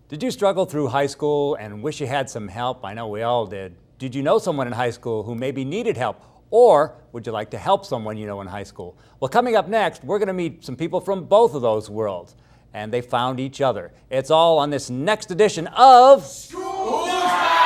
Did you struggle through high school and wish you had some help? I know we all did. Did you know someone in high school who maybe needed help? Or would you like to help someone you know in high school? Well, coming up next, we're going to meet some people from both of those worlds. And they found each other. It's all on this next edition of Schools Out!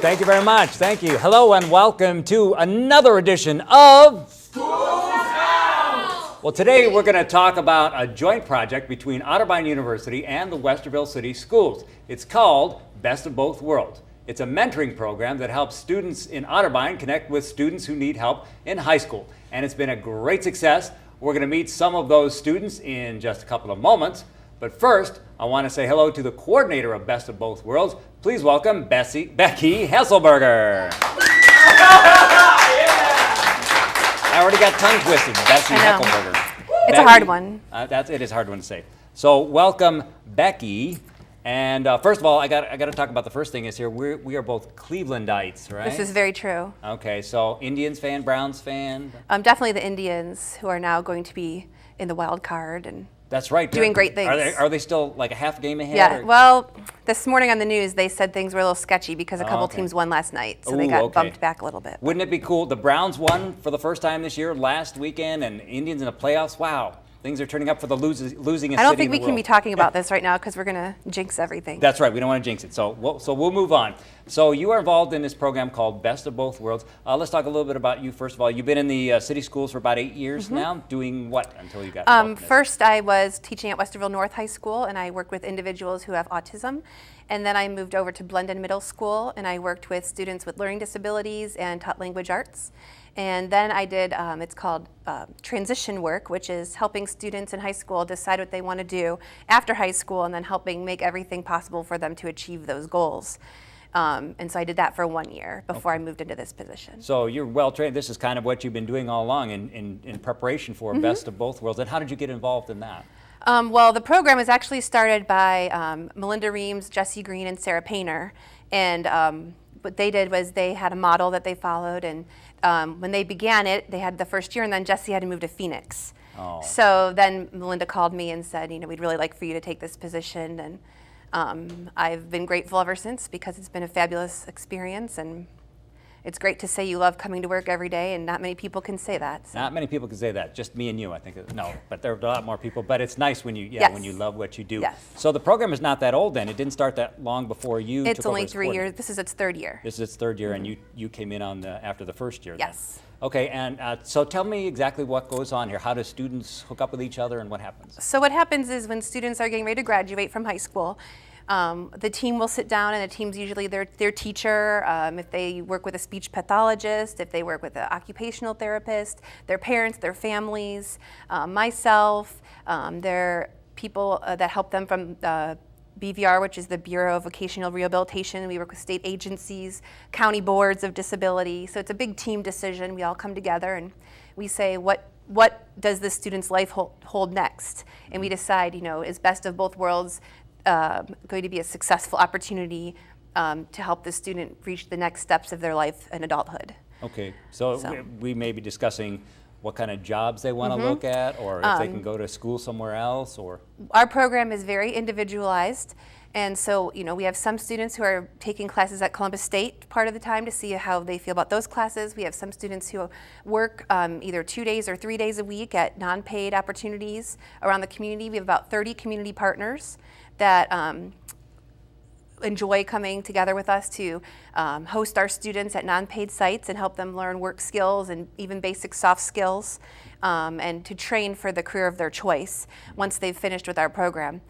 Thank you very much. Thank you. Hello and welcome to another edition of Schools Out! Well, today we're going to talk about a joint project between Otterbein University and the Westerville City Schools. It's called Best of Both Worlds. It's a mentoring program that helps students in Otterbein connect with students who need help in high school. And it's been a great success. We're going to meet some of those students in just a couple of moments. But first, I want to say hello to the coordinator of Best of Both Worlds. Please welcome Becky Hesselberger. I already got tongue twisted. Becky Hesselberger. It's a hard one. It is a hard one to say. So welcome, Becky. And first of all, I got to talk about the first thing is here. We are both Clevelandites, right? This is very true. Okay, so Indians fan, Browns fan? Definitely the Indians, who are now going to be in the wild card and that's right. Doing great things. Are they still like a half game ahead? Yeah, well, this morning on the news, they said things were a little sketchy because a couple teams won last night, so they got bumped back a little bit. Wouldn't it be cool? The Browns won for the first time this year last weekend, and Indians in the playoffs. Wow. Things are turning up for the losing. I don't think we can be talking about this right now because we're going to jinx everything. That's right. We don't want to jinx it. So we'll move on. So you are involved in this program called Best of Both Worlds. Let's talk a little bit about you. First of all, you've been in the city schools for about 8 years now. Doing what until you got involved in this? First, I was teaching at Westerville North High School, and I worked with individuals who have autism. And then I moved over to Blendon Middle School, and I worked with students with learning disabilities and taught language arts. And then I did, it's called transition work, which is helping students in high school decide what they want to do after high school and then helping make everything possible for them to achieve those goals. And so I did that for 1 year before I moved into this position. So you're well trained. This is kind of what you've been doing all along in preparation for Best of Both Worlds. And how did you get involved in that? Well, the program was actually started by Melinda Reams, Jesse Green, and Sarah Painter. And what they did was they had a model that they followed, and when they began it, they had the first year, and then Jesse had to move to Phoenix. Oh. So then Melinda called me and said, we'd really like for you to take this position, and I've been grateful ever since because it's been a fabulous experience, and it's great to say you love coming to work every day, and not many people can say that. So. Not many people can say that. Just me and you, I think. No, but there are a lot more people. But it's nice when you, when you love what you do. Yes. So the program is not that old then. It didn't start that long before you. It's only 3 years. This is its third year. This is its third year, and you came in on after the first year. Yes. Then. Okay, and so tell me exactly what goes on here. How do students hook up with each other, and what happens? So what happens is when students are getting ready to graduate from high school, the team will sit down, and the team's usually their teacher, if they work with a speech pathologist, if they work with an occupational therapist, their parents, their families, myself, their people that help them from BVR, which is the Bureau of Vocational Rehabilitation. We work with state agencies, county boards of disability. So it's a big team decision. We all come together and we say, what does this student's life hold next? And we decide, is Best of Both Worlds going to be a successful opportunity to help the student reach the next steps of their life in adulthood. Okay, so we may be discussing what kind of jobs they want to look at, or if they can go to school somewhere else, or? Our program is very individualized, and so we have some students who are taking classes at Columbus State part of the time to see how they feel about those classes. We have some students who work either 2 days or 3 days a week at non-paid opportunities around the community. We have about 30 community partners that enjoy coming together with us to host our students at non-paid sites and help them learn work skills and even basic soft skills, and to train for the career of their choice once they've finished with our program.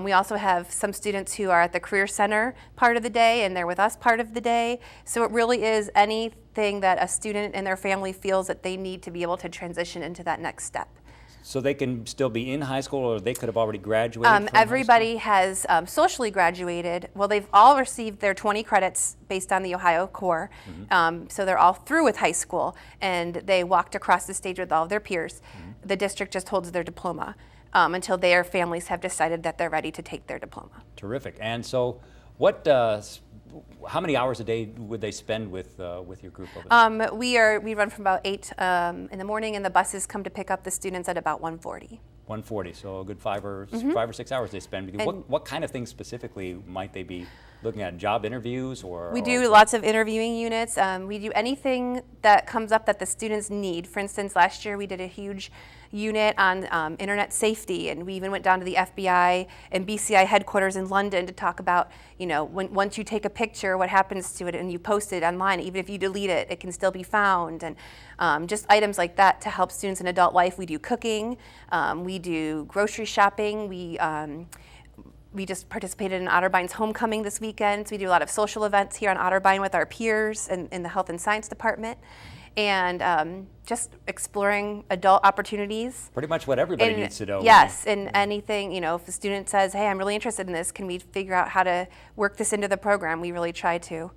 We also have some students who are at the Career Center part of the day, and they're with us part of the day. So it really is anything that a student and their family feels that they need to be able to transition into that next step. So they can still be in high school, or they could have already graduated from high school? Everybody has socially graduated. Well, they've all received their 20 credits based on the Ohio Core. So they're all through with high school, and they walked across the stage with all of their peers. The district just holds their diploma until their families have decided that they're ready to take their diploma. Terrific. And so how many hours a day would they spend with your group over there? We run from about 8 in the morning, and the buses come to pick up the students at about 1:40. 1:40, so a good 5 or 6 hours they spend with you. What kind of things specifically might they be looking at? Job interviews or? We do lots of interviewing units. We do anything that comes up that the students need. For instance, last year we did a huge unit on internet safety, and we even went down to the FBI and BCI headquarters in London to talk about, once you take a picture, what happens to it and you post it online, even if you delete it, it can still be found, and just items like that to help students in adult life. We do cooking, we do grocery shopping, we just participated in Otterbeин's homecoming this weekend, so we do a lot of social events here on Otterbein with our peers in the health and science department. And just exploring adult opportunities. Pretty much what everybody needs to know. Yes, and anything, if a student says, hey, I'm really interested in this, can we figure out how to work this into the program? We really try to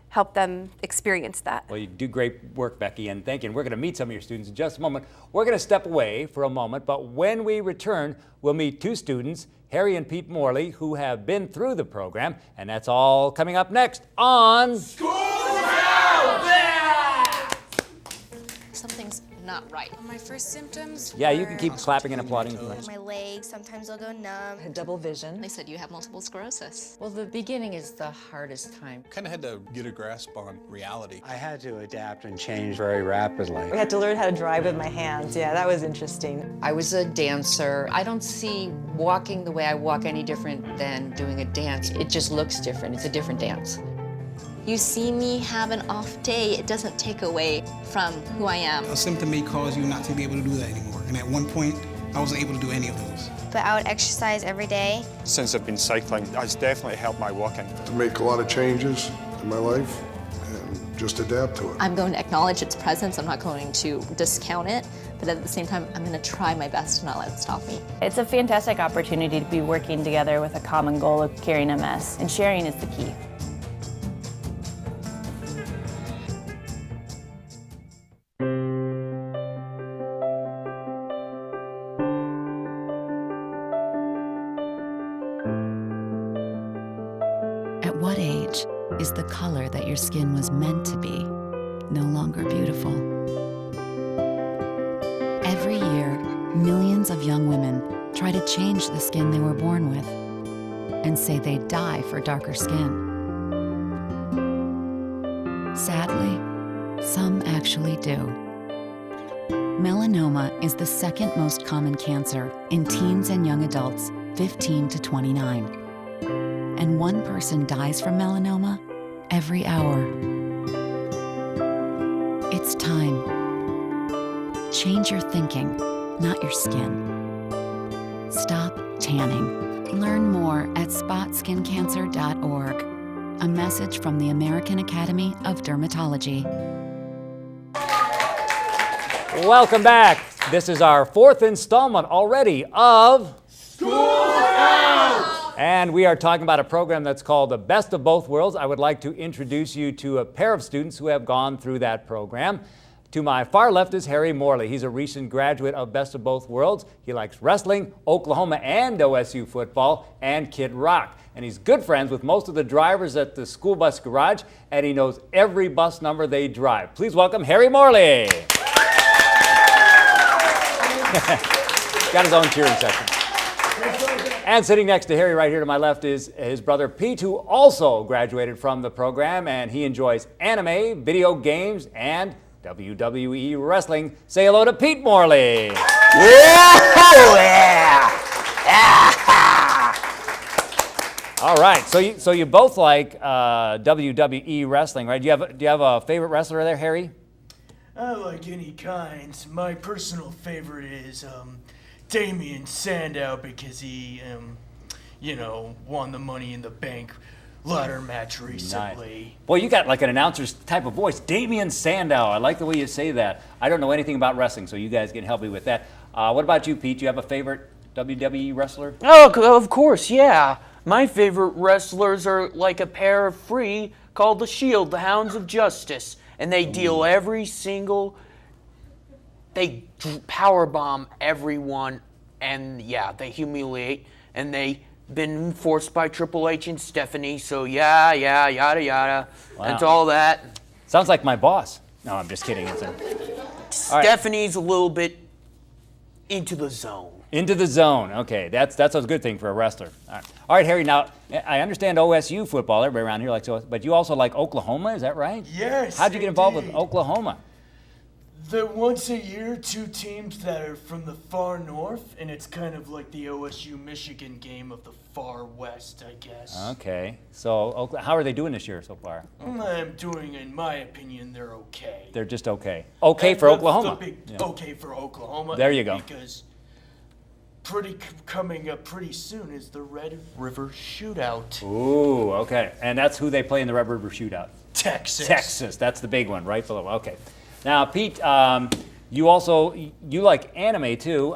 help them experience that. Well, you do great work, Becky, and thank you. And we're going to meet some of your students in just a moment. We're going to step away for a moment, but when we return, we'll meet 2 students, Harry and Pete Morley, who have been through the program, and that's all coming up next on School's Something's not right. My first symptoms Yeah, you can keep clapping and applauding. My legs, sometimes they'll go numb. Had double vision. They said you have multiple sclerosis. Well, the beginning is the hardest time. Kind of had to get a grasp on reality. I had to adapt and change very rapidly. We had to learn how to drive with my hands. Yeah, that was interesting. I was a dancer. I don't see walking the way I walk any different than doing a dance. It just looks different. It's a different dance. You see me have an off day, it doesn't take away from who I am. A symptom may cause you not to be able to do that anymore. And at one point, I wasn't able to do any of those. But I would exercise every day. Since I've been cycling, it's definitely helped my walking. To make a lot of changes in my life and just adapt to it. I'm going to acknowledge its presence, I'm not going to discount it, but at the same time, I'm going to try my best to not let it stop me. It's a fantastic opportunity to be working together with a common goal of curing MS, and sharing is the key. At what age is the color that your skin was meant to be no longer beautiful? Every year, millions of young women try to change the skin they were born with and say they'd die for darker skin. Sadly, some actually do. Melanoma is the second most common cancer in teens and young adults 15 to 29. And one person dies from melanoma every hour. It's time. Change your thinking, not your skin. Stop tanning. Learn more at spotSkinCancer.org. A message from the American Academy of Dermatology. Welcome back. This is our 4th installment already of And we are talking about a program that's called The Best of Both Worlds. I would like to introduce you to a pair of students who have gone through that program. To my far left is Harry Morley. He's a recent graduate of Best of Both Worlds. He likes wrestling, Oklahoma and OSU football, and Kid Rock. And he's good friends with most of the drivers at the school bus garage, and he knows every bus number they drive. Please welcome Harry Morley. Got his own cheering section. And sitting next to Harry right here to my left is his brother Pete, who also graduated from the program, and he enjoys anime, video games, and WWE wrestling. Say hello to Pete Morley. All right, so you both like WWE wrestling, right? Do you have a favorite wrestler there, Harry? I like any kind. My personal favorite is Damien Sandow because he, won the Money in the Bank ladder match recently. Nice. Boy, you got like an announcer's type of voice. Damien Sandow. I like the way you say that. I don't know anything about wrestling, so you guys can help me with that. What about you, Pete? Do you have a favorite WWE wrestler? Oh, of course, yeah. My favorite wrestlers are like a pair of free called the Shield, the Hounds of Justice, and they deal every single. They powerbomb everyone, and yeah, they humiliate, and they've been enforced by Triple H and Stephanie. So yeah, yada yada. Wow. That's all that. Sounds like my boss. No, I'm just kidding. Stephanie,'s a little bit into the zone. Into the zone. Okay, that's a good thing for a wrestler. All right, Harry. Now I understand OSU football. Everybody around here likes OSU, but you also like Oklahoma. Is that right? Yes. How'd you get involved with Oklahoma? The once a year, two teams that are from the far north, and it's kind of like the OSU-Michigan game of the far west, I guess. Okay, so how are they doing this year so far? I'm doing, in my opinion, they're okay. They're just okay. Okay for Oklahoma. Okay for Oklahoma. There you go. Because coming up pretty soon is the Red River Shootout. Ooh, okay, and that's who they play in the Red River Shootout. Texas. Texas, that's the big one, right below. Okay. Now, Pete, you like anime too.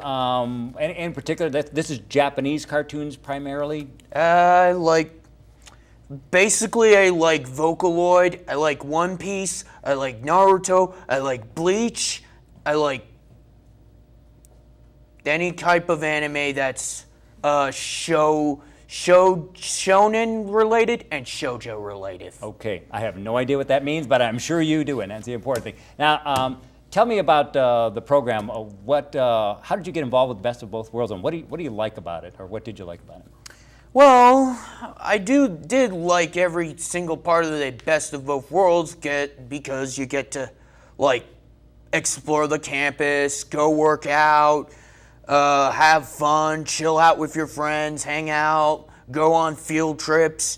In particular, this is Japanese cartoons primarily. I like Vocaloid. I like One Piece. I like Naruto. I like Bleach. I like any type of anime that's shonen related and shoujo related. Okay, I have no idea what that means, but I'm sure you do, and that's the important thing. Now, tell me about the program. How did you get involved with Best of Both Worlds, and what do you like about it, or what did you like about it? Well, I did like every single part of the Best of Both Worlds because you get to explore the campus, go work out, have fun, chill out with your friends, hang out, go on field trips,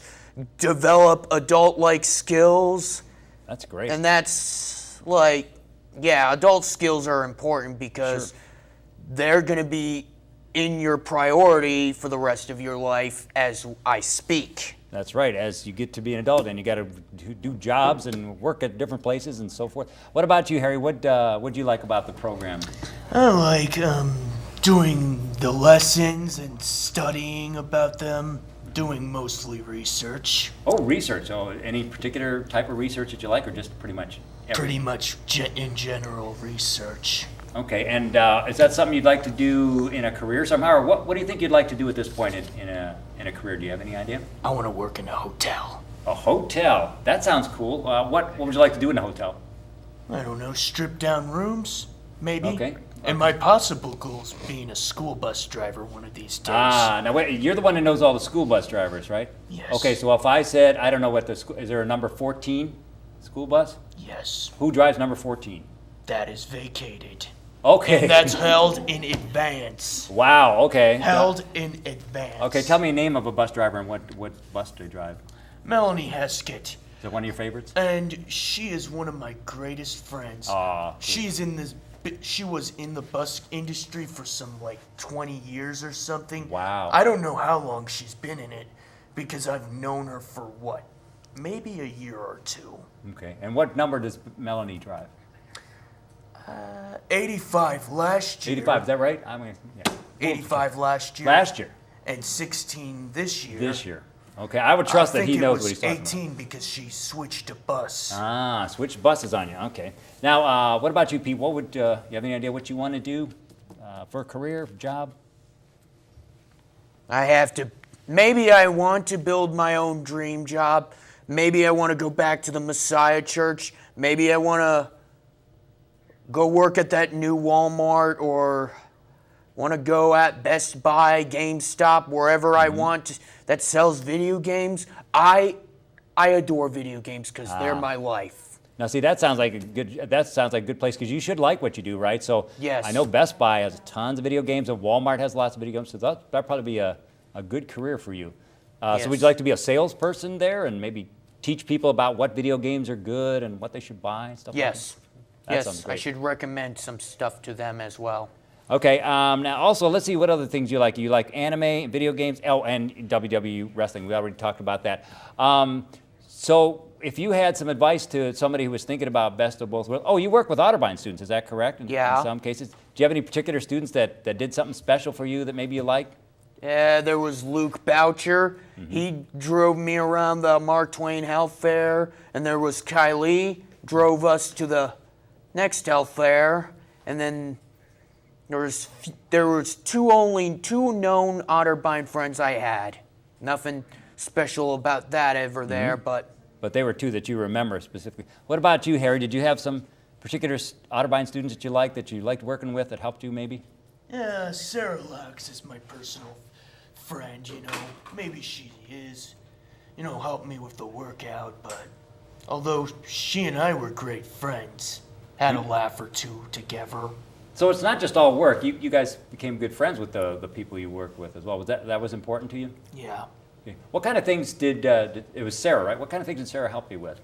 develop adult-like skills. That's great. And that's adult skills are important because they're going to be in your priority for the rest of your life as I speak. That's right. As you get to be an adult, and you got to do jobs and work at different places and so forth. What about you, Harry? What do you like about the program? I like doing the lessons and studying about them, doing mostly research. Oh, research. Oh, any particular type of research that you like, or just pretty much everything? Pretty much in general research. Okay, and is that something you'd like to do in a career somehow, or what do you think you'd like to do at this point in a career? Do you have any idea? I want to work in a hotel. A hotel? That sounds cool. What would you like to do in a hotel? I don't know, strip down rooms, maybe. Okay. And my possible goal's being a school bus driver one of these days. Now wait, you're the one who knows all the school bus drivers, right? Yes. Okay, so if I said, I don't know what is there a number 14 school bus? Yes. Who drives number 14? That is vacated. Okay. And that's held in advance. Wow, okay. Held in advance. Okay, tell me a name of a bus driver and what bus they drive. Melanie Heskett. Is that one of your favorites? And she is one of my greatest friends. Aw. She was in the bus industry for some 20 years or something. Wow. I don't know how long she's been in it because I've known her for maybe a year or two. Okay, and what number does Melanie drive? 85 last year. 85, is that right? 85 last year. Last year. And 16 this year. This year. Okay, I would trust that he knows what he's talking about. I think it was 18 because she switched to bus. Switched buses on you. Okay. Now, what about you, Pete? What would you have any idea what you want to do for a career, job? Maybe I want to build my own dream job. Maybe I want to go back to the Messiah Church. Maybe I want to go work at that new Walmart, or want to go at Best Buy, GameStop, wherever I want that sells video games. I adore video games because they're my life. Now, see, that sounds like a good place because you should like what you do, right? So yes. I know Best Buy has tons of video games, and Walmart has lots of video games, so that'd probably be a good career for you. Yes. So would you like to be a salesperson there and maybe teach people about what video games are good and what they should buy and stuff like that? Yes, I should recommend some stuff to them as well. Okay, now also, let's see what other things you like. You like anime, video games, and WWE wrestling. We already talked about that. So if you had some advice to somebody who was thinking about best of both worlds, oh, you work with Otterbein students, is that correct? Yeah. In some cases. Do you have any particular students that did something special for you that maybe you liked? Yeah, there was Luke Boucher. He drove me around the Mark Twain Health Fair. And there was Kylie, drove us to the next health fair. And then there was only two known Otterbein friends I had. Nothing special about that ever there, but they were two that you remember specifically. What about you, Harry? Did you have some particular Otterbein students that you liked working with, that helped you maybe? Yeah, Sarah Lux is my personal friend, you know. Maybe she is, you know, helped me with the workout, but although she and I were great friends, had a laugh or two together. So it's not just all work. You guys became good friends with the people you worked with as well. Was that was important to you? Yeah. Okay. What kind of things did it was Sarah, right? What kind of things did Sarah help you with?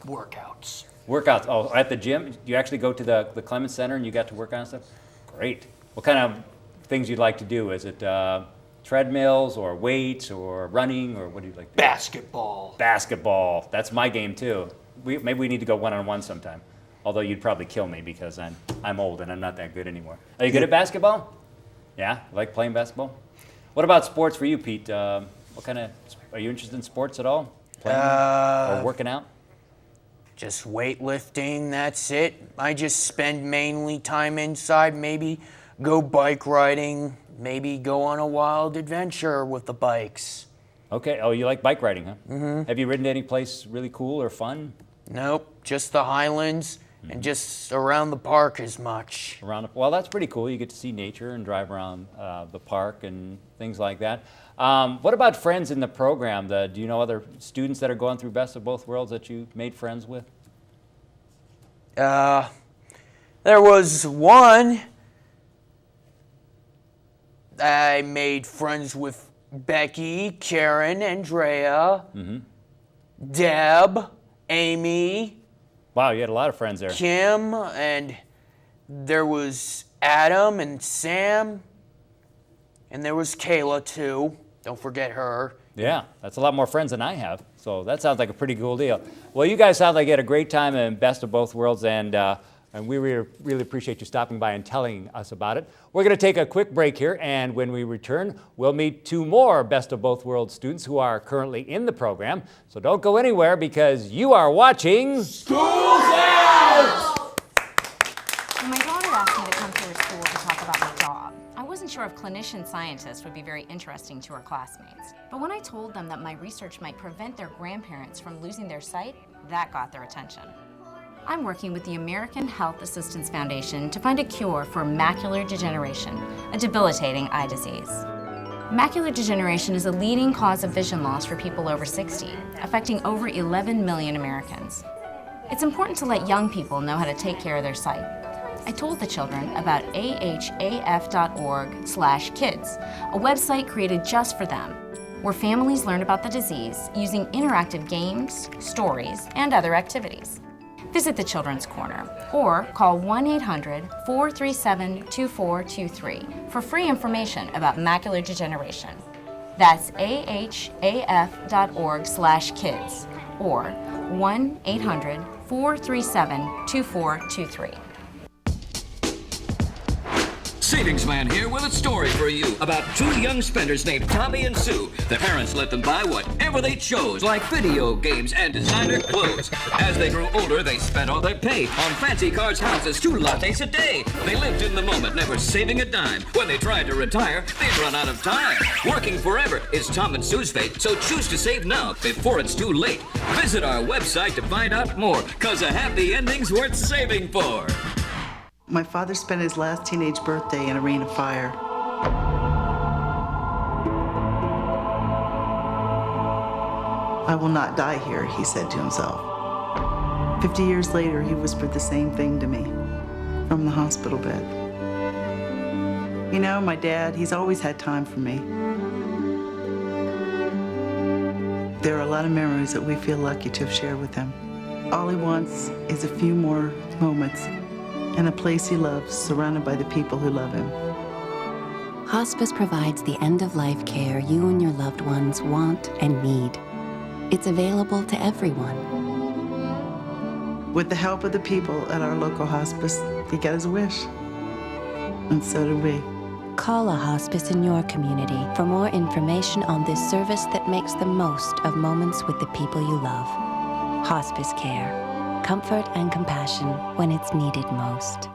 Workouts. Workouts. Oh, at the gym? You actually go to the Clemens Center and you got to work on stuff? Great. What kind of things you'd like to do? Is it treadmills or weights or running, or what do you like to do? Basketball. Basketball. That's my game too. Maybe we need to go one-on-one sometime. Although you'd probably kill me because I'm old and I'm not that good anymore. Are you good at basketball? Yeah? Like playing basketball? What about sports for you, Pete? Are you interested in sports at all? Playing or working out? just weightlifting, that's it. I just spend mainly time inside, maybe go bike riding, maybe go on a wild adventure with the bikes. Okay, oh, you like bike riding, huh? Mm-hmm. Have you ridden to any place really cool or fun? Nope, just the Highlands and just around the park as much. Well, that's pretty cool. You get to see nature and drive around the park and things like that. What about friends in the program? Do you know other students that are going through Best of Both Worlds that you made friends with? There was one. I made friends with Becky, Karen, Andrea, Deb, Amy. Wow, you had a lot of friends there. Kim, and there was Adam and Sam, and there was Kayla too. Don't forget her. Yeah, that's a lot more friends than I have. So that sounds like a pretty cool deal. Well, you guys sound like you had a great time in Best of Both Worlds, and we really appreciate you stopping by and telling us about it. We're going to take a quick break here, and when we return, we'll meet two more Best of Both Worlds students who are currently in the program. So don't go anywhere, because you are watching Schools Out! My daughter asked me to come to her school to talk about my job. I wasn't sure if clinician scientists would be very interesting to her classmates. But when I told them that my research might prevent their grandparents from losing their sight, that got their attention. I'm working with the American Health Assistance Foundation to find a cure for macular degeneration, a debilitating eye disease. Macular degeneration is a leading cause of vision loss for people over 60, affecting over 11 million Americans. It's important to let young people know how to take care of their sight. I told the children about ahaf.org/kids, a website created just for them, where families learn about the disease using interactive games, stories, and other activities. Visit the Children's Corner or call 1-800-437-2423 for free information about macular degeneration. That's ahaf.org/kids or 1-800-437-2423. Savings Man here with a story for you about two young spenders named Tommy and Sue. Their parents let them buy whatever they chose, like video games and designer clothes. As they grew older, they spent all their pay on fancy cars, houses, 2 lattes a day. They lived in the moment, never saving a dime. When they tried to retire, they'd run out of time. Working forever is Tom and Sue's fate, so choose to save now before it's too late. Visit our website to find out more, 'cause a happy ending's worth saving for. My father spent his last teenage birthday in a ring of fire. I will not die here, he said to himself. 50 years later, he whispered the same thing to me from the hospital bed. You know, my dad, he's always had time for me. There are a lot of memories that we feel lucky to have shared with him. All he wants is a few more moments and a place he loves, surrounded by the people who love him. Hospice provides the end-of-life care you and your loved ones want and need. It's available to everyone. With the help of the people at our local hospice, he got his wish. And so did we. Call a hospice in your community for more information on this service that makes the most of moments with the people you love. Hospice care. Comfort and compassion when it's needed most.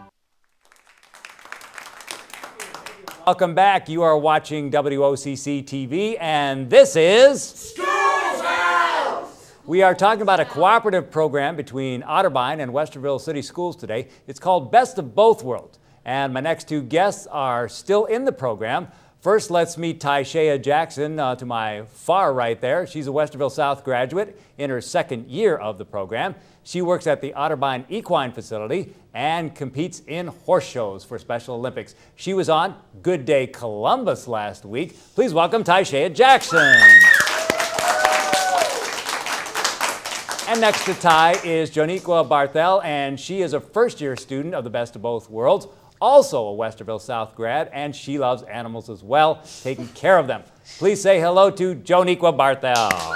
Welcome back. You are watching WOCC TV, and this is School's House! We are talking about a cooperative program between Otterbein and Westerville City Schools today. It's called Best of Both Worlds. And my next two guests are still in the program. First, let's meet Tyshea Jackson to my far right there. She's a Westerville South graduate in her second year of the program. She works at the Otterbein Equine Facility and competes in horse shows for Special Olympics. She was on Good Day Columbus last week. Please welcome Tyshea Jackson. And next to Ty is Joniqua Barthel, and she is a first-year student of the Best of Both Worlds, also a Westerville South grad, and she loves animals as well, taking care of them. Please say hello to Joniqua Barthel.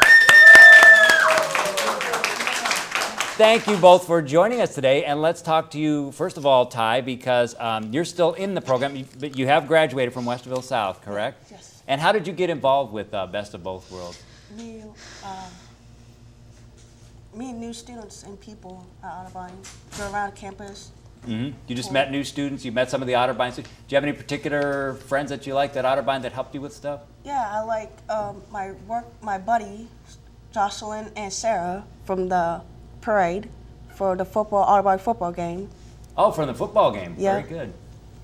Thank you both for joining us today, and let's talk to you, first of all, Ty, because you're still in the program, but you have graduated from Westerville South, correct? Yes. And how did you get involved with Best of Both Worlds? Me and new students and people at Otterbein go around campus. Mm-hmm. You just met new students, you met some of the Otterbein students. Do you have any particular friends that you liked at Otterbein that helped you with stuff? Yeah, I like my buddy, Jocelyn and Sarah from the parade for the Otterbein football game. Oh, from the football game. Yeah. Very good.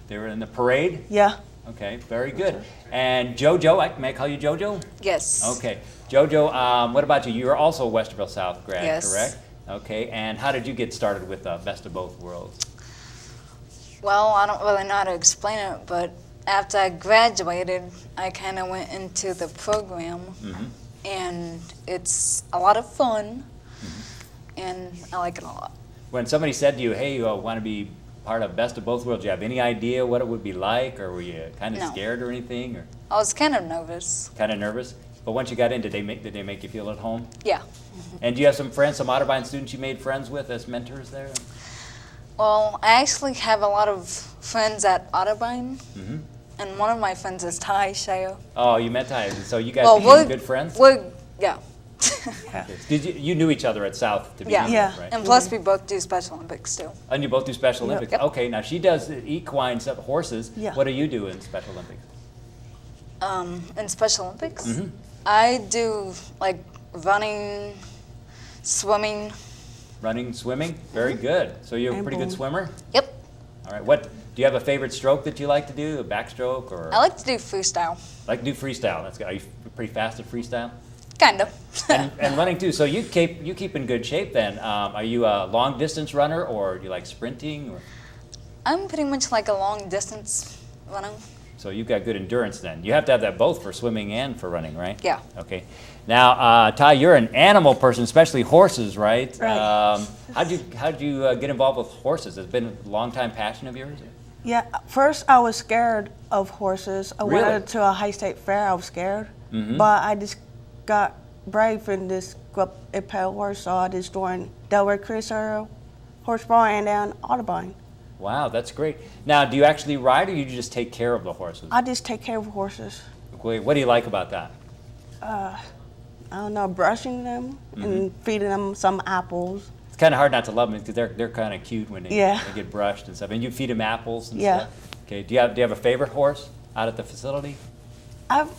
They were in the parade? Yeah. Okay, very good. And JoJo, may I call you JoJo? Yes. Okay. JoJo, what about you? You're also a Westerville South grad, Yes. correct? Okay, and how did you get started with Best of Both Worlds? Well, I don't really know how to explain it, but after I graduated, I kind of went into the program, and it's a lot of fun, and I like it a lot. When somebody said to you, hey, you want to be part of Best of Both Worlds, do you have any idea what it would be like, or were you kind of No. scared or anything? Or I was kind of nervous. kind of nervous? But once you got in, did they make you feel at home? Yeah. And do you have some friends, some Otterbein students you made friends with as mentors there? Well, I actually have a lot of friends at Otterbein, and one of my friends is Tyshea. Oh, you met Ty. So you guys Well, became good friends? Yeah. Did you knew each other at South to begin with, right? And plus we both do Special Olympics too. And you both do Special Olympics. Yep. Okay, now she does equine stuff, horses. Yeah. What do you do in Special Olympics? In Special Olympics, I do like running, swimming. Running, swimming? Very good. So you're a pretty good swimmer? Yep. All right. What do you have a favorite stroke that you like to do? A backstroke or? I like to do freestyle. Like to do freestyle. That's good. Are you pretty fast at freestyle? Kind of. and running too. So you keep in good shape then. Are you a long distance runner or do you like sprinting? Or? I'm pretty much like a long distance runner. So you've got good endurance then. You have to have that both for swimming and for running, right? Yeah. Okay. Now, Ty, you're an animal person, especially horses, right? Right. How'd you get involved with horses? Has it been a long time passion of yours? Yeah, first I was scared of horses. I Really? went to a high state fair, I was scared. Mhm. But I just got brave and just go up a pale horse, so I just joined Delaware Cruiser, Horse Bar, and then Otterbein. Wow, that's great. Now, do you actually ride or you just take care of the horses? I just take care of horses. Wait, what do you like about that? I don't know, brushing them and feeding them some apples. It's kind of hard not to love them because they're kind of cute when they Yeah. get brushed and stuff. And you feed them apples and Yeah. stuff? Okay, do you have a favorite horse out at the facility?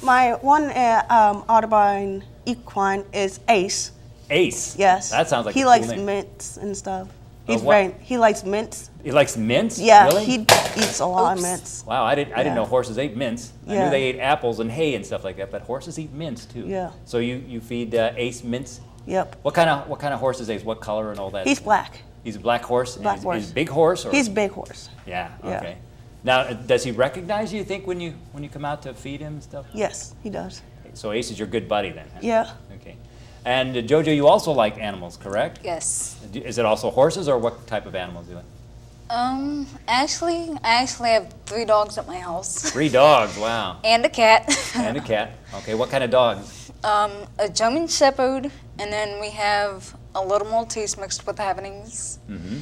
My one Otterbein equine is Ace. Ace? Yes. That sounds like he a cool likes name. mints and stuff. Oh, He's what? he likes mints. He likes mints? Yeah, Really? he eats a lot of mints. Wow, I didn't Yeah. know horses ate mints. I Yeah. knew they ate apples and hay and stuff like that, but horses eat mints too. Yeah. So you feed Ace mints? Yep. What kind of horse is Ace? What color and all that? He's black. He's a black horse. Black horse. He's a big horse, or He's a big horse. Yeah. Yeah. Okay. Now, does he recognize you? Think when you come out to feed him and stuff? Yes, he does. So Ace is your good buddy then? Huh? Yeah. Okay. And JoJo, you also like animals, correct? Yes. Is it also horses, or what type of animals do you like? Actually, I have 3 dogs at my house. 3 dogs, wow. And a cat. And a cat. Okay, what kind of dogs? A German Shepherd, and then we have a little Maltese mixed with Havanese. Mm-hmm.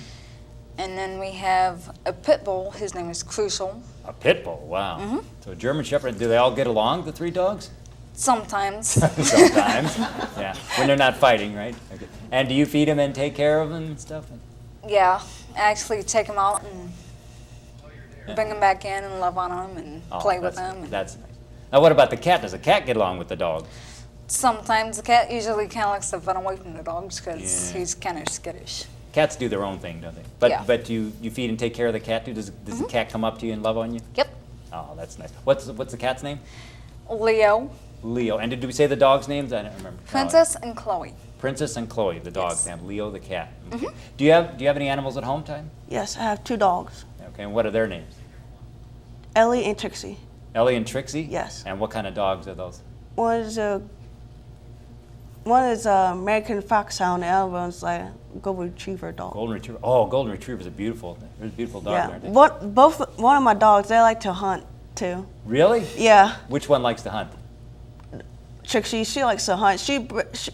And then we have a pit bull. His name is Crucial. A pit bull, wow. Mm-hmm. So a German Shepherd, do they all get along, the 3 dogs? Sometimes. Sometimes, yeah. When they're not fighting, right? Okay. And do you feed them and take care of them and stuff? Yeah, actually take them out and bring them back in and love on them and play with them. That's nice. Now what about the cat? Does the cat get along with the dog? Sometimes the cat usually kind of likes to run away from the dogs because he's kind of skittish. Cats do their own thing, don't they? But you feed and take care of the cat too? Does the cat come up to you and love on you? Yep. Oh, that's nice. What's the cat's name? Leo. Leo. And did we say the dog's names? I don't remember. Princess and Chloe. Princess and Chloe, the dog's Yes. name. Leo the cat. Okay. Do you have any animals at home, Ty? Yes, I have 2 dogs, Okay, and what are their names? Ellie and Trixie. Ellie and Trixie? Yes. And what kind of dogs are those? One is a American Foxhound, and the other one's like a Golden Retriever dog. Golden Retriever. Oh, Golden Retrievers are beautiful. They're beautiful dogs, Yeah. aren't they? One of my dogs, they like to hunt too. Really? Yeah. Which one likes to hunt? Trixie, she likes to hunt.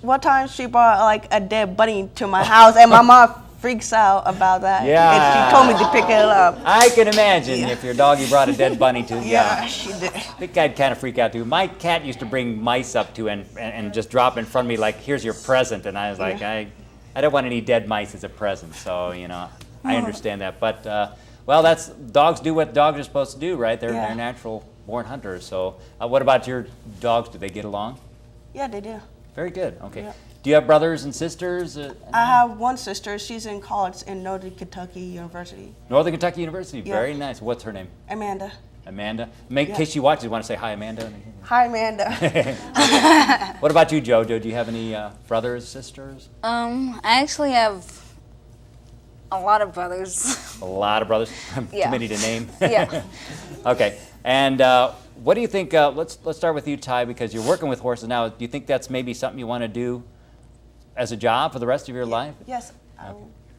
One time she brought like a dead bunny to my house, and my mom freaks out about that. Yeah. And she told me to pick it up. I can imagine if your doggy brought a dead bunny to you. Yeah, she did. I think I'd kind of freak out too. My cat used to bring mice up to and just drop in front of me like, here's your present. And I was like, I don't want any dead mice as a present. So, I understand that. But, dogs do what dogs are supposed to do, right? They're natural born hunters. So what about your dogs? Do they get along? Yeah, they do. Very good. Okay. Yeah. Do you have brothers and sisters? I have one sister. She's in college in Northern Kentucky University. Northern Kentucky University. Yeah. Very nice. What's her name? Amanda. Amanda. In case she watches, you want to say hi, Amanda? Hi, Amanda. What about you, JoJo? Do you have any brothers, sisters? I actually have a lot of brothers. A lot of brothers? Yeah. Too many to name? Yeah. Okay. And what do you think, let's start with you, Ty, because you're working with horses now. Do you think that's maybe something you want to do as a job for the rest of your life? Yes, I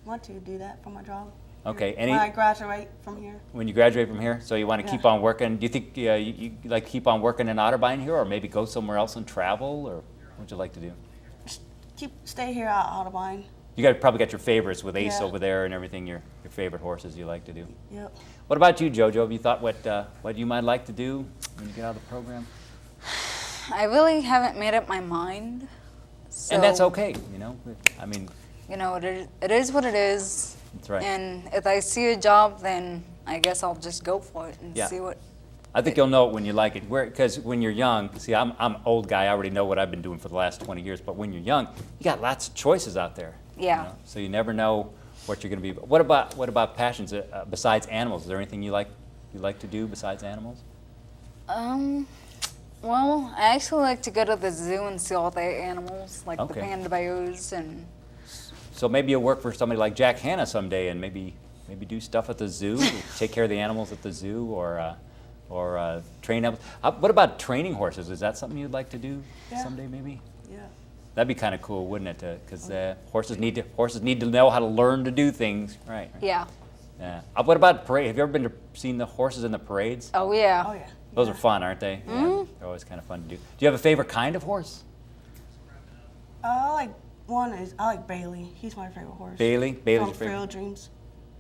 want to do that for my job. Okay. When I graduate from here. When you graduate from here, so you want to keep on working. Do you think you like keep on working in Otterbein here, or maybe go somewhere else and travel, or what would you like to do? Stay here at Otterbein. You probably got your favorites with Ace Yeah. over there and everything. Your favorite horses you like to do. Yep. What about you, JoJo? Have you thought what you might like to do when you get out of the program? I really haven't made up my mind. So, And that's okay, I mean. It is what it is. That's right. And if I see a job, then I guess I'll just go for it and see what. I think you'll know it when you like it. Because when you're young, see, I'm an old guy. I already know what I've been doing for the last 20 years. But when you're young, you got lots of choices out there. Yeah. So you never know what you're going to be. What about passions besides animals? Is there anything you like to do besides animals? Well, I actually like to go to the zoo and see all the animals, like the Okay. panda bears and. So maybe you'll work for somebody like Jack Hanna someday, and maybe do stuff at the zoo, take care of the animals at the zoo, or train them. What about training horses? Is that something you'd like to do someday, maybe? Yeah. That'd be kind of cool, wouldn't it? Because horses need to know how to learn to do things, right? Yeah. Yeah. What about parade? Have you ever seen the horses in the parades? Oh yeah. Oh yeah. Those are fun, aren't they? Yeah, they're always kind of fun to do. Do you have a favorite kind of horse? I like Bailey. He's my favorite horse. Bailey's From your favorite. Field of Dreams.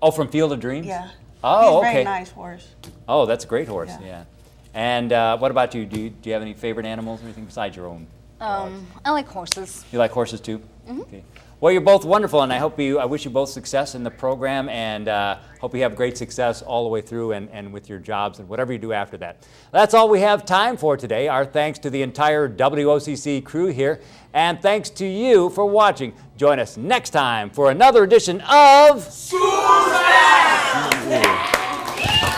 Oh, from Field of Dreams? Yeah. Oh, He's a okay. very nice horse. Oh, that's a great horse. Yeah. And what about you? Do you have any favorite animals or anything besides your own? I like horses. You like horses too? Okay. Well, you're both wonderful, and I wish you both success in the program, and hope you have great success all the way through and with your jobs and whatever you do after that. That's all we have time for today. Our thanks to the entire WOCC crew here, and thanks to you for watching. Join us next time for another edition of Schools Now!